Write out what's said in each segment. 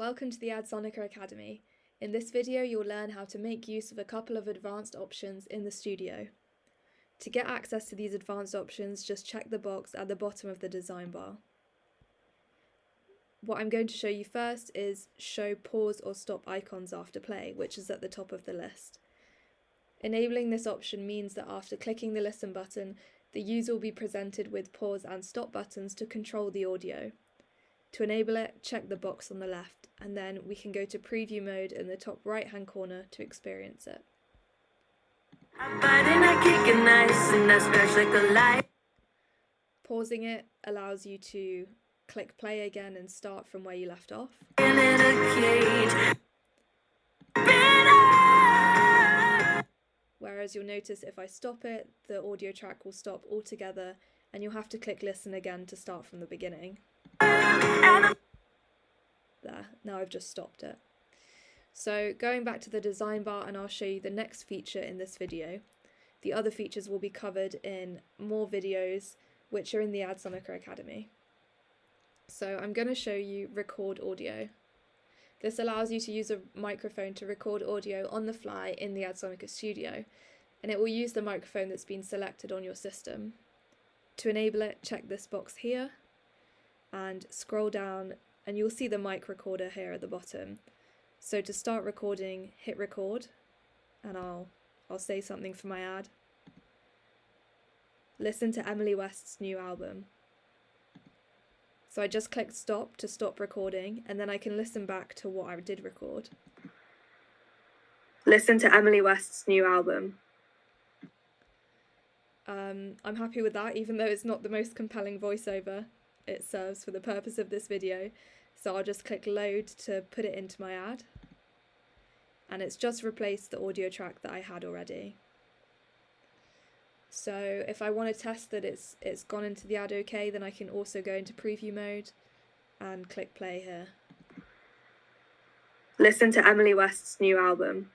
Welcome to the Adsonica Academy. In this video you'll learn how to make use of a couple of advanced options in the studio. To get access to these advanced options, just check the box at the bottom of the design bar. What I'm going to show you first is show pause or stop icons after play, which is at the top of the list. Enabling this option means that after clicking the listen button, the user will be presented with pause and stop buttons to control the audio. To enable it, check the box on the left, and then we can go to preview mode in the top right hand corner to experience it. Pausing it allows you to click play again and start from where you left off. Whereas you'll notice if I stop it, the audio track will stop altogether and you'll have to click listen again to start from the beginning. There, now I've just stopped it. So going back to the design bar, and I'll show you the next feature in this video. The other features will be covered in more videos which are in the Adsonica Academy. So I'm going to show you record audio. This allows you to use a microphone to record audio on the fly in the Adsonica Studio, and it will use the microphone that's been selected on your system. To enable it, check this box here and scroll down and you'll see the mic recorder here at the bottom. So to start recording, hit record, and I'll say something for my ad. Listen to Emily West's new album. So I just clicked stop to stop recording, and then I can listen back to what I did record. Listen to Emily West's new album. I'm happy with that, even though it's not the most compelling voiceover. It serves for the purpose of this video. So I'll just click load to put it into my ad. And it's just replaced the audio track that I had already. So if I want to test that it's gone into the ad okay, then I can also go into preview mode and click play here. Listen to Emily West's new album.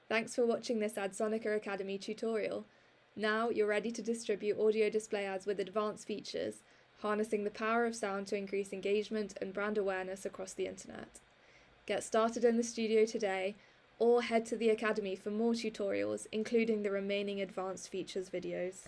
Thanks for watching this Adsonica Academy tutorial. Now you're ready to distribute audio display ads with advanced features, harnessing the power of sound to increase engagement and brand awareness across the internet. Get started in the studio today, or head to the Academy for more tutorials, including the remaining advanced features videos.